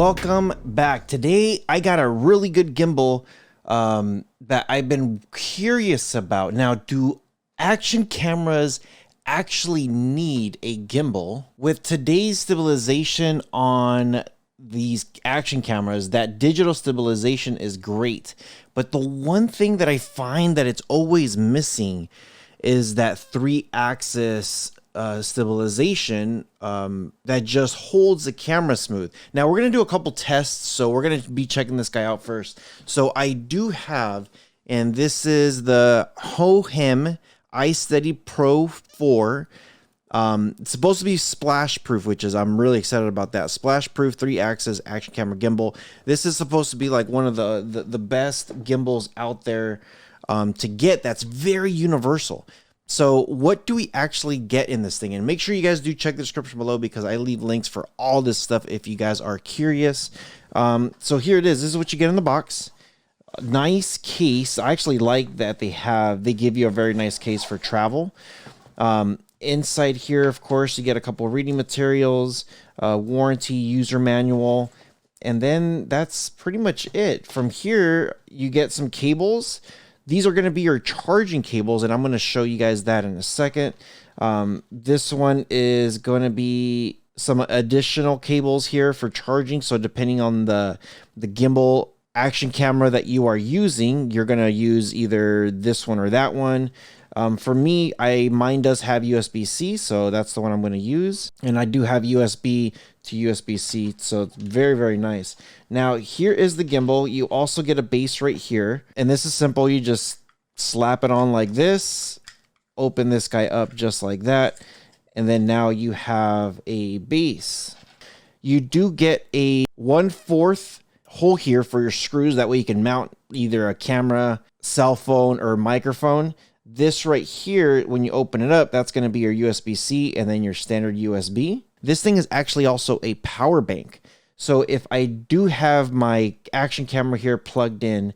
welcome back. Today I got a really good gimbal that I've been curious about. Now, do action cameras actually need a gimbal? With today's stabilization on these action cameras, that digital stabilization is great, but the one thing that I find that it's always missing is that 3-axis stabilization that just holds the camera smooth. Now we're gonna do a couple tests, so we're gonna be checking this guy out first. So I do have, and this is the Hohem iSteady Pro 4. It's supposed to be splash proof, which is, I'm really excited about that. Splash proof 3-axis action camera gimbal. This is supposed to be like one of the best gimbals out there to get, that's very universal. So what do we actually get in this thing? And make sure you guys do check the description below, because I leave links for all this stuff if you guys are curious. So here it is. This is what you get in the box. A nice case. I actually like that they give you a very nice case for travel. Inside here, of course, you get a couple of reading materials, warranty, user manual, and then that's pretty much it. From here, you get some cables. These are going to be your charging cables, and I'm going to show you guys that in a second. This one is going to be some additional cables here for charging. So depending on the gimbal action camera that you are using, you're going to use either this one or that one. For me, mine does have USB-C, so that's the one I'm going to use. And I do have USB to USB-C, so it's very, very nice. Now, here is the gimbal. You also get a base right here, and this is simple. You just slap it on like this, open this guy up just like that, and then now you have a base. You do get a 1/4 hole here for your screws. That way you can mount either a camera, cell phone, or microphone. This right here, when you open it up, that's going to be your USB-C and then your standard USB. This thing is actually also a power bank. So if I do have my action camera here plugged in,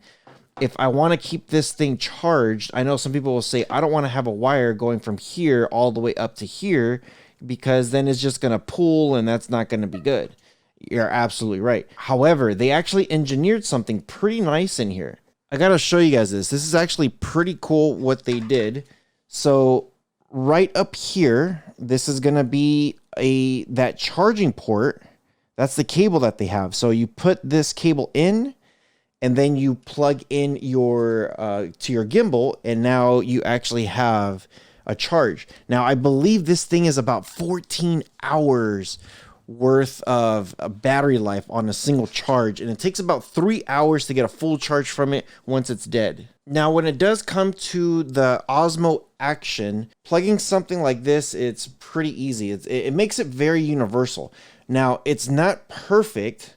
if I want to keep this thing charged, I know some people will say, I don't want to have a wire going from here all the way up to here, because then it's just going to pull and that's not going to be good. You're absolutely right. However, they actually engineered something pretty nice in here. I gotta show you guys this. This is actually pretty cool what they did. So right up here, this is gonna be that charging port. That's the cable that they have. So you put this cable in, and then you plug in your to your gimbal, and now you actually have a charge. Now I believe this thing is about 14 hours worth of a battery life on a single charge, and it takes about 3 hours to get a full charge from it once it's dead. Now when it does come to the Osmo Action, plugging something like this, it's pretty easy. It makes it very universal. Now it's not perfect.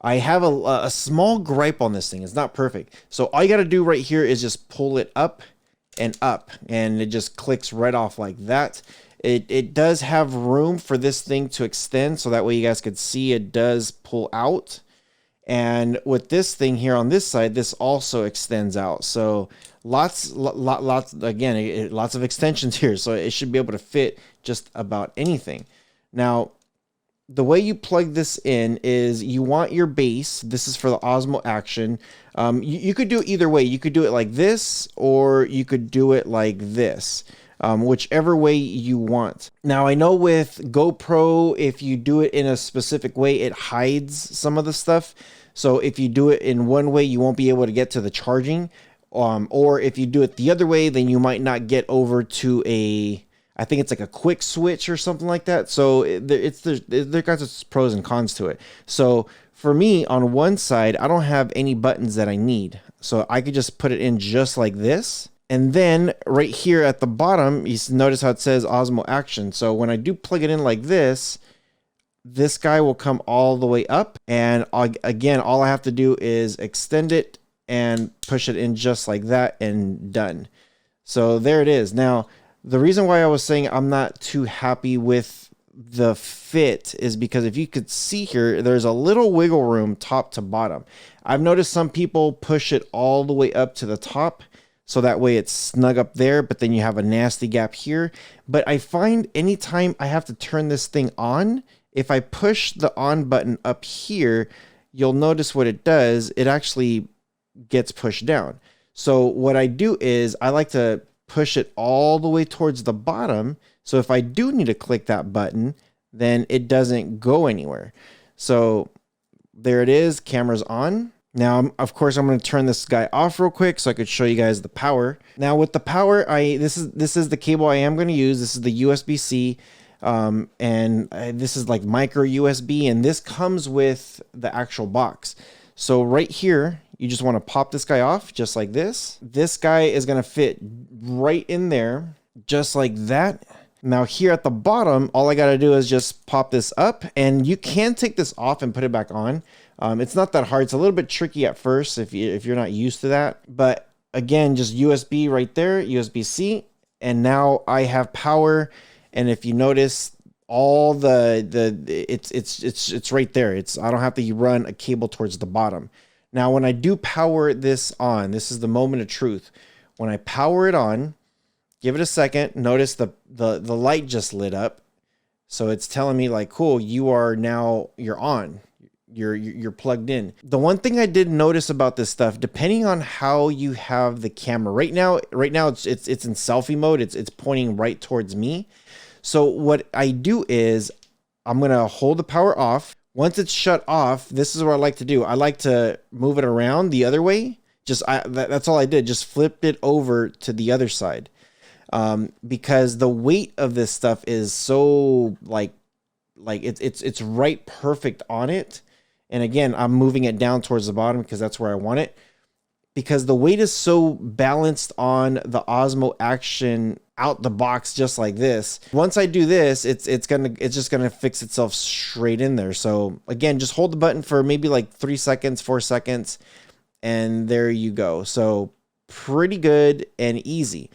I have a small gripe on this thing. It's not perfect. So all you got to do right here is just pull it up, and it just clicks right off like that. It does have room for this thing to extend, so that way you guys could see it does pull out. And with this thing here on this side, this also extends out. So lots of extensions here. So it should be able to fit just about anything. Now, the way you plug this in is you want your base. This is for the Osmo Action. You could do it either way. You could do it like this, or you could do it like this. Whichever way you want. Now I know with GoPro, if you do it in a specific way, it hides some of the stuff. So if you do it in one way, you won't be able to get to the charging. Or if you do it the other way, then you might not get over to I think it's like a quick switch or something like that. So there got its pros and cons to it. So for me, on one side, I don't have any buttons that I need. So I could just put it in just like this. And then right here at the bottom, you notice how it says Osmo Action. So when I do plug it in like this guy will come all the way up. And again, all I have to do is extend it and push it in just like that, and done. So there it is. Now, the reason why I was saying I'm not too happy with the fit is because if you could see here, there's a little wiggle room top to bottom. I've noticed some people push it all the way up to the top, so that way it's snug up there, but then you have a nasty gap here. But I find anytime I have to turn this thing on, If I push the on button up here, you'll notice what it does. It actually gets pushed down. So what I do is I like to push it all the way towards the bottom. So if I do need to click that button, then it doesn't go anywhere. So there it is, camera's on. Now, of course, I'm going to turn this guy off real quick so I could show you guys the power. Now with the power, this is the cable I am going to use. This is the USB-C, and this is like micro USB, and this comes with the actual box. So right here, you just want to pop this guy off just like this. This guy is going to fit right in there, just like that. Now here at the bottom, all I got to do is just pop this up, and you can take this off and put it back on. It's not that hard. It's a little bit tricky at first if you're not used to that. But again, just USB right there, USB-C, and now I have power. And if you notice, all it's right there. I don't have to run a cable towards the bottom. Now, when I do power this on, this is the moment of truth. When I power it on, give it a second. Notice the light just lit up. So it's telling me like, cool, you're on. You're plugged in. The one thing I did notice about this stuff, depending on how you have the camera right now it's in selfie mode. It's pointing right towards me. So what I do is I'm going to hold the power off. Once it's shut off, this is what I like to do. I like to move it around the other way. That's all I did. Just flipped it over to the other side. Because the weight of this stuff is so like it's right perfect on it. And again, I'm moving it down towards the bottom because that's where I want it. Because the weight is so balanced on the Osmo Action out the box, just like this. Once I do this, it's just gonna fix itself straight in there. So again, just hold the button for maybe like 3 seconds, 4 seconds, and there you go. So pretty good and easy.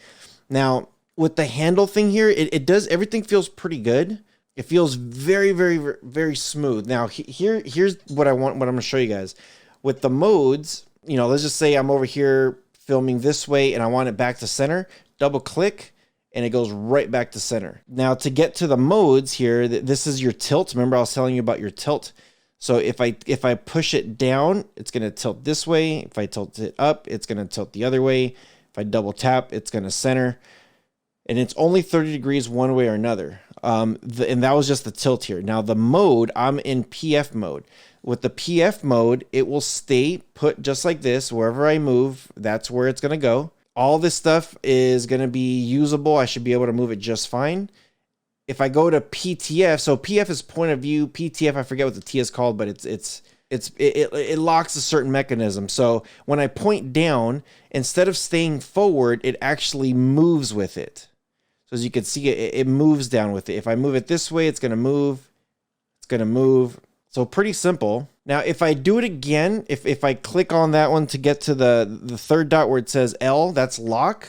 Now with the handle thing here, it does, everything feels pretty good. It feels very, very, very smooth. Now here's what I want, what I'm gonna show you guys. With the modes, you know, let's just say I'm over here filming this way and I want it back to center, double click and it goes right back to center. Now to get to the modes here, this is your tilt. Remember I was telling you about your tilt. So if I push it down, it's gonna tilt this way. If I tilt it up, it's gonna tilt the other way. If I double tap, it's gonna center. And it's only 30 degrees one way or another. And that was just the tilt here. Now the mode, I'm in PF mode. With the PF mode, it will stay put just like this. Wherever I move, that's where it's going to go. All this stuff is going to be usable. I should be able to move it just fine. If I go to PTF, so PF is point of view. PTF, I forget what the T is called, but it locks a certain mechanism. So when I point down, instead of staying forward, it actually moves with it. So as you can see, it moves down with it. If I move it this way, it's going to move. It's going to move. So pretty simple. Now, if I do it again, if I click on that one to get to the third dot where it says L, that's lock.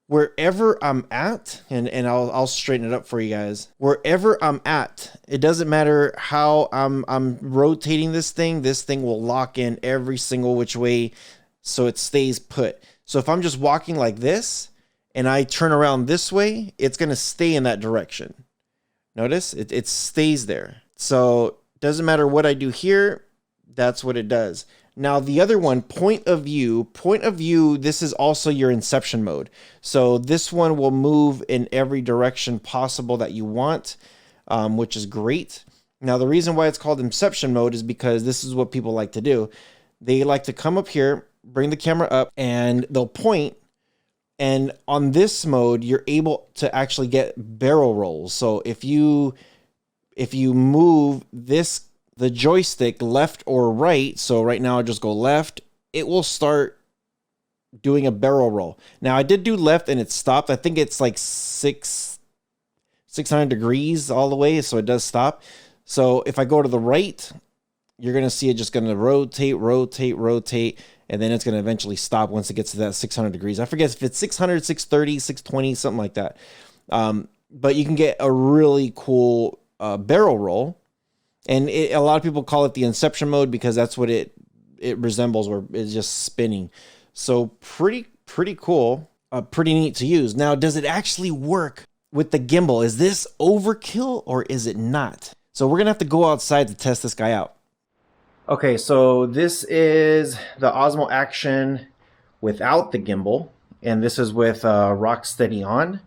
Wherever I'm at, and I'll straighten it up for you guys. Wherever I'm at, it doesn't matter how I'm rotating this thing will lock in every single which way so it stays put. So if I'm just walking like this and I turn around this way, it's going to stay in that direction. Notice it stays there. So doesn't matter what I do here, that's what it does. Now the other one, point of view, this is also your inception mode. So this one will move in every direction possible that you want, which is great. Now the reason why it's called inception mode is because this is what people like to do. They like to come up here, bring the camera up, and they'll point. And on this mode, you're able to actually get barrel rolls. So if you move the joystick left or right, so right now I just go left, it will start doing a barrel roll. Now I did do left and it stopped. I think it's like 600 degrees all the way, so it does stop. So if I go to the right, you're going to see it just going to rotate, and then it's going to eventually stop once it gets to that 600 degrees. I forget if it's 600, 630, 620, something like that. But you can get a really cool barrel roll. And a lot of people call it the inception mode because that's what it resembles, where it's just spinning. So pretty cool, pretty neat to use. Now, does it actually work with the gimbal? Is this overkill or is it not? So we're gonna have to go outside to test this guy out. Okay, so this is the Osmo Action without the gimbal, and this is with Rocksteady on.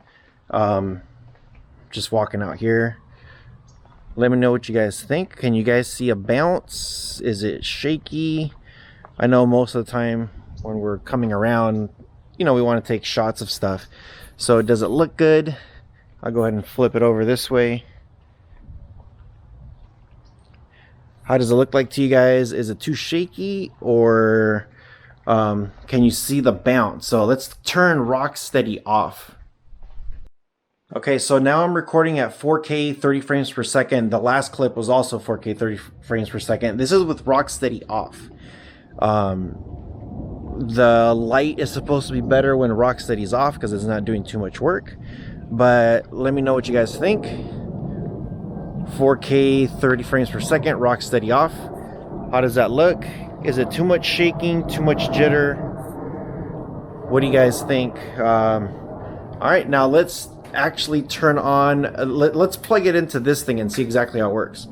Just walking out here. Let me know what you guys think. Can you guys see a bounce? Is it shaky? I know most of the time when we're coming around, you know, we want to take shots of stuff. So does it look good? I'll go ahead and flip it over this way. How does it look like to you guys? Is it too shaky, or can you see the bounce? So let's turn Rocksteady off. Okay, so now I'm recording at 4K 30 frames per second. The last clip was also 4K 30 frames per second. This is with Rocksteady off. The light is supposed to be better when Rocksteady's off because it's not doing too much work. But let me know what you guys think. 4K 30 frames per second, Rocksteady off. How does that look? Is it too much shaking, too much jitter? What do you guys think? All right, now let's actually turn on, let's plug it into this thing and see exactly how it works.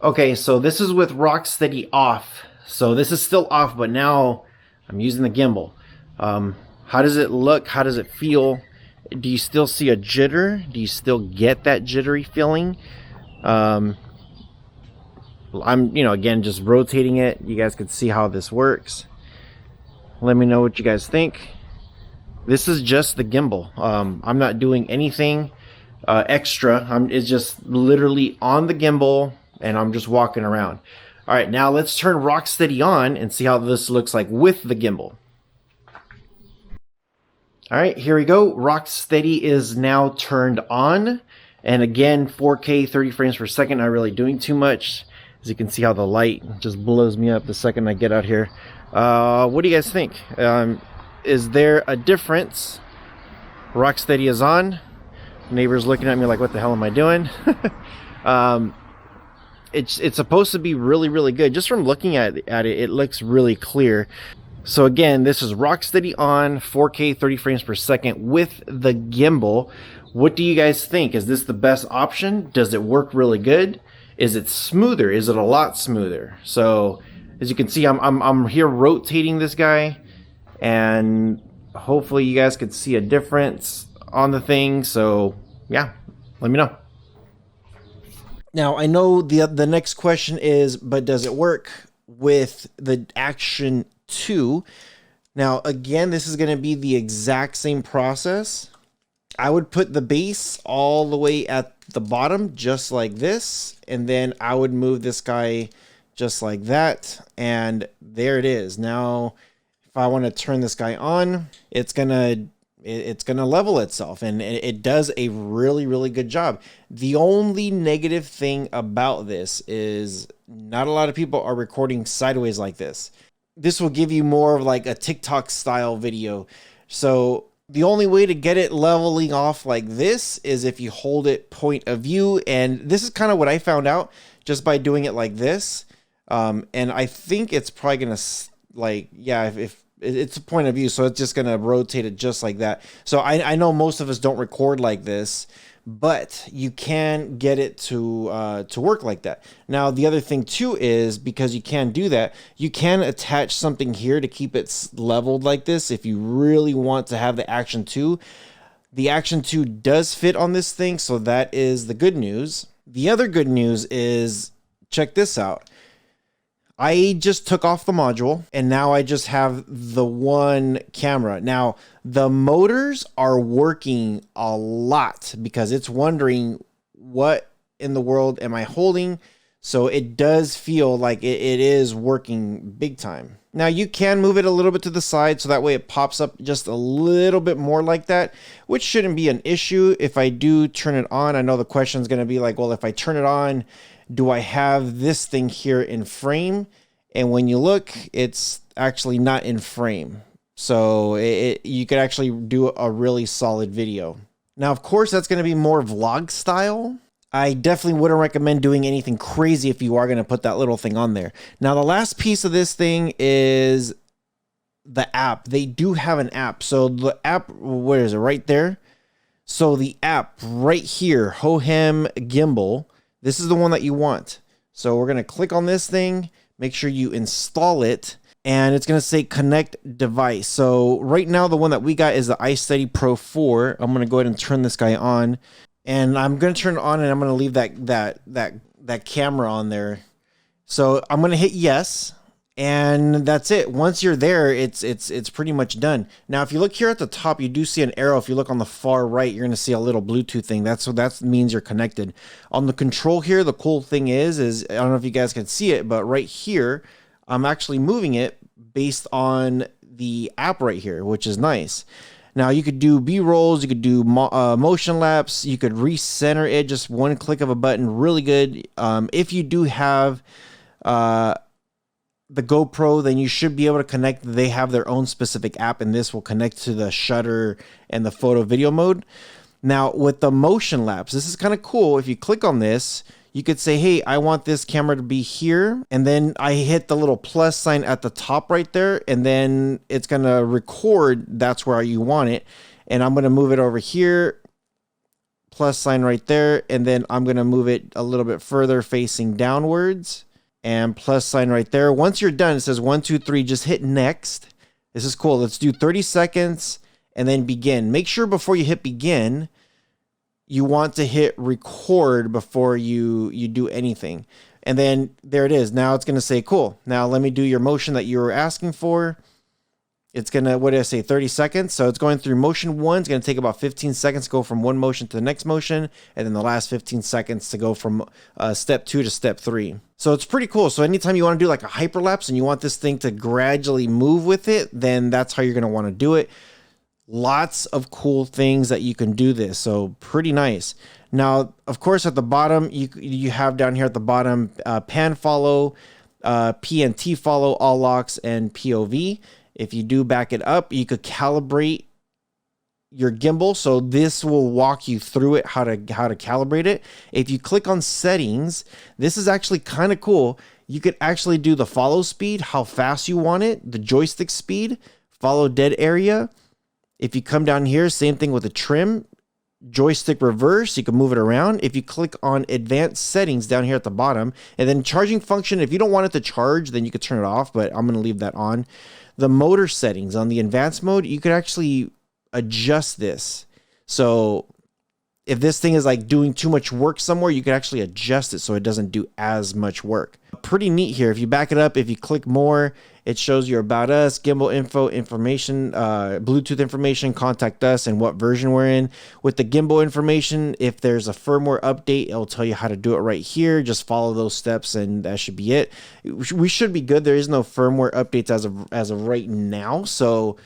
Okay, so this is with Rocksteady off. So this is still off, but now I'm using the gimbal. How does it look? How does it feel? Do you still see a jitter? Do you still get that jittery feeling? I'm, you know, again, just rotating it. You guys can see how this works. Let me know what you guys think. This is just the gimbal. I'm not doing anything extra. It's just literally on the gimbal, and I'm just walking around. All right, now let's turn Rocksteady on and see how this looks like with the gimbal. All right, here we go. Rocksteady is now turned on. And again, 4K 30 frames per second, not really doing too much. As you can see how the light just blows me up the second I get out here. What do you guys think? Is there a difference? Rocksteady is on. Neighbor's looking at me like, what the hell am I doing? It's supposed to be really, really good. Just from looking at it, it looks really clear. So again, this is Rocksteady on, 4K 30 frames per second with the gimbal. What do you guys think? Is this the best option? Does it work really good? Is it smoother? Is it a lot smoother? So as you can see, I'm here rotating this guy, and hopefully you guys could see a difference on the thing. So yeah, let me know. Now I know the next question is, but does it work with the Action 2? Now again, this is going to be the exact same process. I would put the base all the way at the bottom, just like this, and then I would move this guy just like that, and there it is. Now if I want to turn this guy on, it's gonna level itself, and it does a really, really good job. The only negative thing about this is not a lot of people are recording sideways like this. This will give you more of like a TikTok style video. So the only way to get it leveling off like this is if you hold it point of view. And this is kind of what I found out just by doing it like this. And I think it's probably going to, like, yeah, if it's a point of view, so it's just going to rotate it just like that. So I know most of us don't record like this, but you can get it to work like that. Now, the other thing too is, because you can do that, you can attach something here to keep it leveled like this if you really want to have the Action 2. The Action 2 does fit on this thing, so that is the good news. The other good news is, check this out. I just took off the module, and now I just have the one camera. Now, the motors are working a lot because it's wondering, what in the world am I holding? So it does feel like it is working big time. Now, you can move it a little bit to the side, so that way it pops up just a little bit more like that, which shouldn't be an issue. If I do turn it on, I know the question is going to be like, well, if I turn it on, do I have this thing here in frame? And when you look, it's actually not in frame. So you could actually do a really solid video. Now, of course, that's going to be more vlog style. I definitely wouldn't recommend doing anything crazy if you are going to put that little thing on there. Now, the last piece of this thing is the app. They do have an app. So the app, where is it? Right there. So the app right here, Hohem Gimbal, this is the one that you want. So we're going to click on this thing, make sure you install it, and it's going to say connect device. So right now, the one that we got is the iSteady Pro 4. I'm going to go ahead and turn this guy on, and I'm going to turn it on, and I'm going to leave that camera on there. So I'm going to hit yes. And that's it. Once you're there, it's pretty much done. Now, if you look here at the top, you do see an arrow. If you look on the far right, you're going to see a little Bluetooth thing. That means you're connected. On the control here, the cool thing is I don't know if you guys can see it, but right here, I'm actually moving it based on the app right here, which is nice. Now, you could do B-rolls, you could do motion laps, you could recenter it, just one click of a button, really good. If you do have the GoPro, then you should be able to connect. They have their own specific app, and this will connect to the shutter and the photo video mode. Now, with the motion laps, this is kind of cool. If you click on this, you could say, hey, I want this camera to be here. And then I hit the little plus sign at the top right there, and then it's going to record. That's where you want it. And I'm going to move it over here, plus sign right there. And then I'm going to move it a little bit further facing downwards. And plus sign right there. Once you're done, it says 1, 2, 3, just hit next. This is cool. Let's do 30 seconds and then begin. Make sure before you hit begin, you want to hit record before you do anything. And then there it is. Now it's going to say, cool. Now let me do your motion that you were asking for. It's going to, what did I say, 30 seconds? So it's going through motion 1. It's going to take about 15 seconds to go from one motion to the next motion. And then the last 15 seconds to go from step 2 to step 3. So it's pretty cool. So anytime you want to do like a hyperlapse and you want this thing to gradually move with it, then that's how you're going to want to do it. Lots of cool things that you can do this. So pretty nice. Now, of course, at the bottom, you have down here at the bottom, pan follow, PNT follow, all locks, and POV. If you do back it up, you could calibrate your gimbal. So this will walk you through it, how to calibrate it. If you click on settings, this is actually kind of cool. You could actually do the follow speed, how fast you want it, the joystick speed, follow dead area. If you come down here, same thing with the trim, joystick reverse, you can move it around. If you click on advanced settings down here at the bottom, and then charging function, if you don't want it to charge, then you could turn it off, but I'm going to leave that on. The motor settings on the advanced mode, you could actually adjust this. So if this thing is like doing too much work somewhere, you could actually adjust it so it doesn't do as much work. Pretty neat here. If you back it up, if you click more, it shows you about us, gimbal info, information, Bluetooth information, contact us, and what version we're in. With the gimbal information, if there's a firmware update, it'll tell you how to do it right here. Just follow those steps, and that should be it. We should be good. There is no firmware updates as of right now. So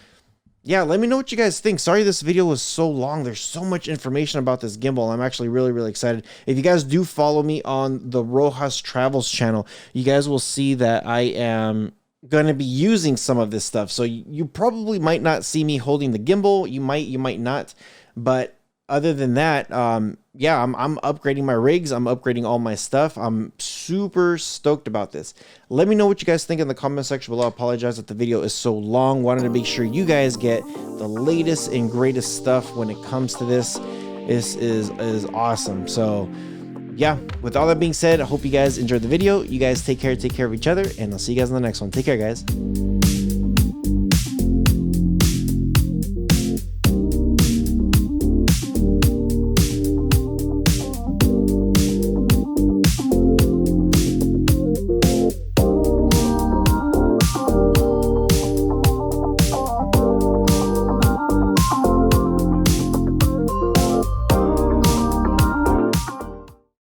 yeah, let me know what you guys think. Sorry this video was so long. There's so much information about this gimbal. I'm actually really, really excited. If you guys do follow me on the Rohas Travels channel, you guys will see that I am going to be using some of this stuff. So you probably might not see me holding the gimbal. You might not. But other than that, yeah, I'm upgrading my rigs. I'm upgrading all my stuff. I'm super stoked about this. Let me know what you guys think in the comment section below. I apologize that the video is so long. Wanted to make sure you guys get the latest and greatest stuff when it comes to this. This is awesome. So yeah, with all that being said, I hope you guys enjoyed the video. You guys take care of each other, and I'll see you guys in the next one. Take care, guys.